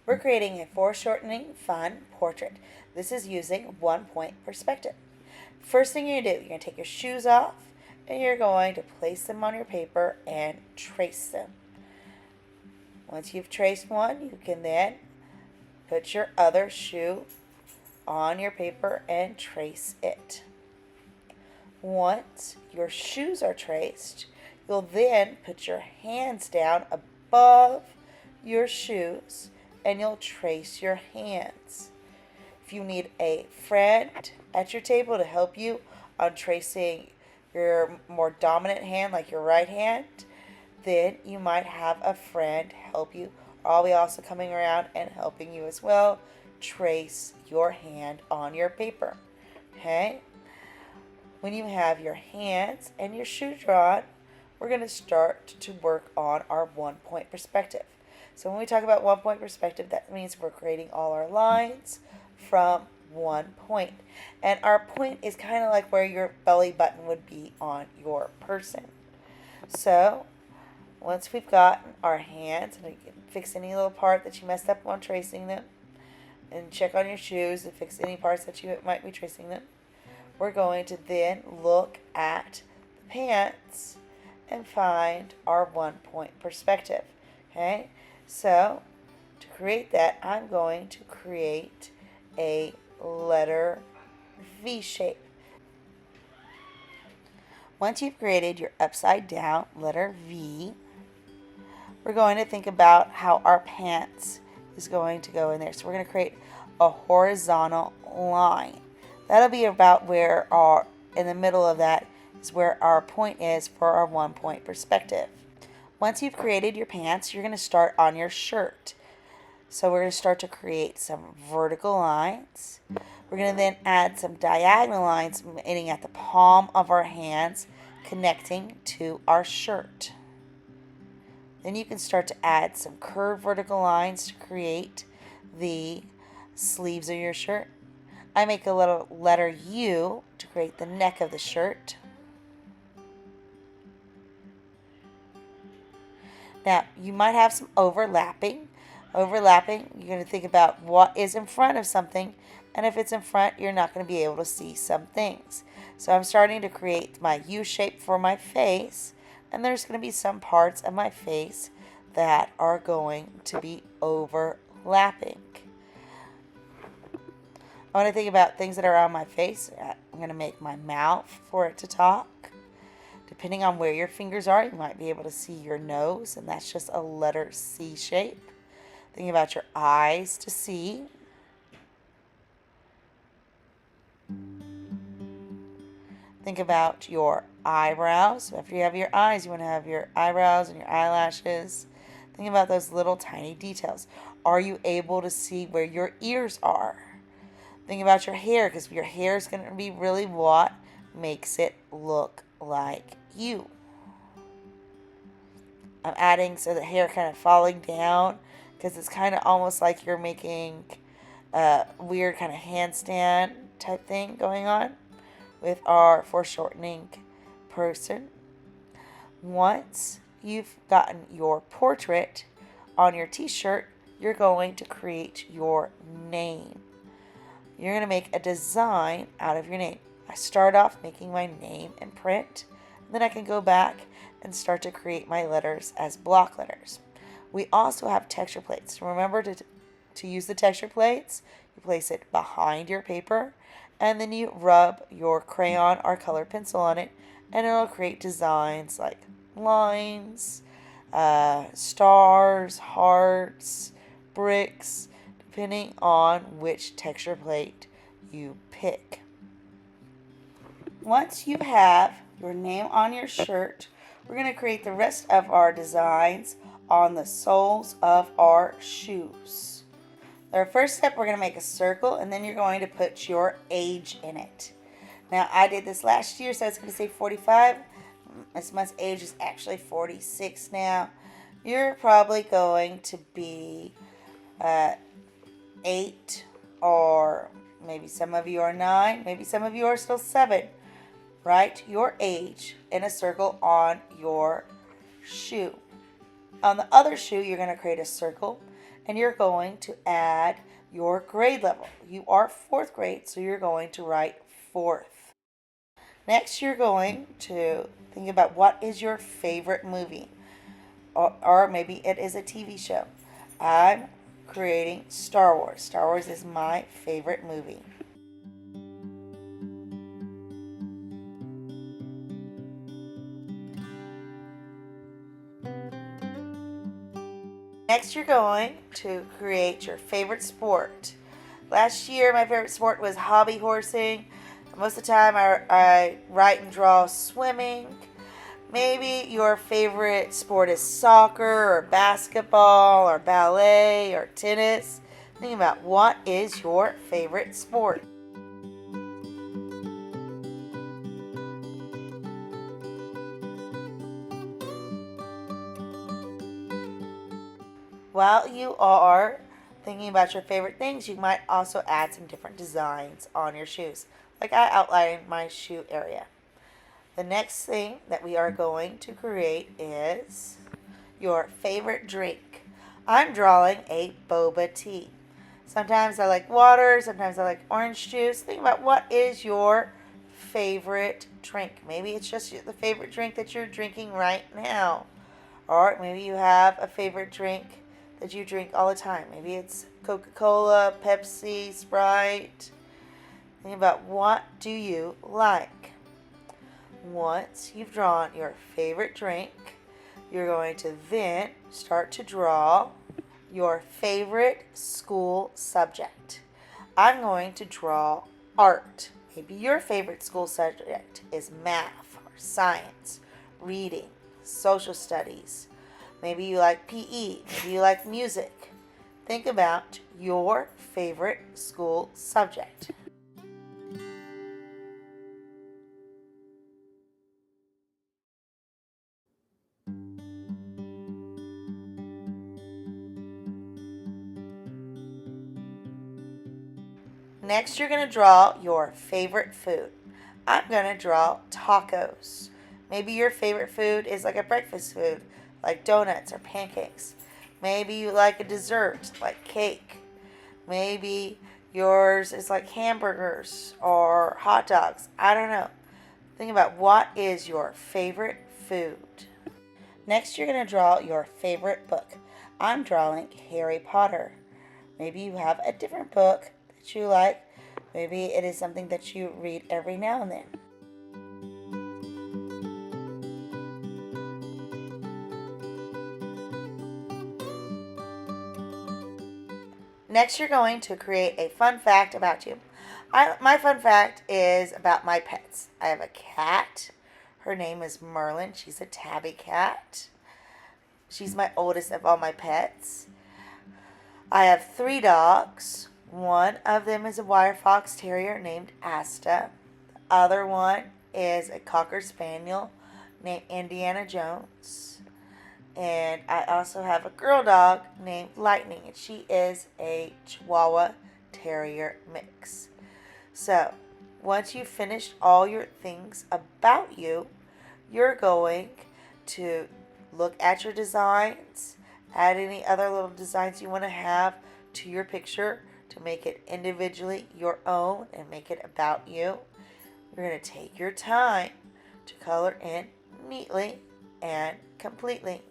We're creating a foreshortening fun portrait. This is using 1-point perspective. First thing you're going to do, you're going to take your shoes off and you're going to place them on your paper and trace them. Once you've traced one, you can then put your other shoe on your paper and trace it. Once your shoes are traced, you'll then put your hands down above your shoes and you'll trace your hands. If you need a friend at your table to help you on tracing your more dominant hand, like your right hand, then you might have a friend help you. I'll be also coming around and helping you as well trace your hand on your paper. Okay? When you have your hands and your shoe drawn, we're going to start to work on our 1-point perspective. So when we talk about 1-point perspective, that means we're creating all our lines from 1 point. And our point is kind of like where your belly button would be on your person. So once we've gotten our hands, and you can fix any little part that you messed up on tracing them, and check on your shoes and fix any parts that you might be tracing them, we're going to then look at the pants and find our 1-point perspective. Okay, so to create that, I'm going to create a letter V shape. Once you've created your upside down letter V, we're going to think about how our pants is going to go in there. So we're going to create a horizontal line. That'll be about where in the middle of that is where our point is for our 1-point perspective. Once you've created your pants, you're going to start on your shirt. So we're going to start to create some vertical lines. We're going to then add some diagonal lines meeting at the palm of our hands, connecting to our shirt. Then you can start to add some curved vertical lines to create the sleeves of your shirt. I make a little letter U to create the neck of the shirt. Now, you might have some overlapping. You're going to think about what is in front of something, and if it's in front, you're not going to be able to see some things. So I'm starting to create my U shape for my face, and there's going to be some parts of my face that are going to be overlapping. I want to think about things that are on my face. I'm going to make my mouth for it to talk. Depending on where your fingers are, you might be able to see your nose, and that's just a letter C shape. Think about your eyes to see. Think about your eyebrows. After you have your eyes, you want to have your eyebrows and your eyelashes. Think about those little tiny details. Are you able to see where your ears are? Think about your hair, because your hair is going to be really what makes it look like you. I'm adding so the hair kind of falling down, because it's kind of almost like you're making a weird kind of handstand type thing going on with our foreshortening person. Once you've gotten your portrait on your t-shirt, you're going to create your name. You're going to make a design out of your name. I start off making my name in print, and then I can go back and start to create my letters as block letters. We also have texture plates. Remember to use the texture plates. You place it behind your paper, and then you rub your crayon or colored pencil on it, and it'll create designs like lines, stars, hearts, bricks, depending on which texture plate you pick. Once you have your name on your shirt, we're going to create the rest of our designs on the soles of our shoes. Our first step, we're going to make a circle, and then you're going to put your age in it. Now, I did this last year, so it's going to say 45. Miss Mutt's age is actually 46 now. You're probably going to be 8, or maybe some of you are 9, maybe some of you are still 7. Write your age in a circle on your shoe. On the other shoe, you're going to create a circle, and you're going to add your grade level. You are fourth grade, so you're going to write fourth. Next, you're going to think about what is your favorite movie, or maybe it is a TV show. I'm creating Star Wars. Star Wars is my favorite movie. Next, you're going to create your favorite sport. Last year, my favorite sport was hobby horsing. Most of the time, I write and draw swimming. Maybe your favorite sport is soccer or basketball or ballet or tennis. Think about what is your favorite sport. While you are thinking about your favorite things, you might also add some different designs on your shoes, like I outlined my shoe area. The next thing that we are going to create is your favorite drink. I'm drawing a boba tea. Sometimes I like water, sometimes I like orange juice. Think about what is your favorite drink. Maybe it's just the favorite drink that you're drinking right now. Or maybe you have a favorite drink that you drink all the time. Maybe it's Coca-Cola, Pepsi, Sprite. Think about what do you like. Once you've drawn your favorite drink, you're going to then start to draw your favorite school subject. I'm going to draw art. Maybe your favorite school subject is math or science, reading, social studies. Maybe you like PE. Maybe you like music. Think about your favorite school subject. Next, you're going to draw your favorite food. I'm going to draw tacos. Maybe your favorite food is like a breakfast food, like donuts or pancakes. Maybe you like a dessert, like cake. Maybe yours is like hamburgers or hot dogs. I don't know. Think about what is your favorite food. Next, you're going to draw your favorite book. I'm drawing Harry Potter. Maybe you have a different book that you like. Maybe it is something that you read every now and then. Next, you're going to create a fun fact about you. My fun fact is about my pets. I have a cat. Her name is Merlin. She's a tabby cat. She's my oldest of all my pets. I have 3 dogs. One of them is a wire fox terrier named Asta. The other one is a cocker spaniel named Indiana Jones. And I also have a girl dog named Lightning, and she is a Chihuahua Terrier mix. So, once you've finished all your things about you, you're going to look at your designs, add any other little designs you want to have to your picture to make it individually your own and make it about you. You're going to take your time to color in neatly and completely.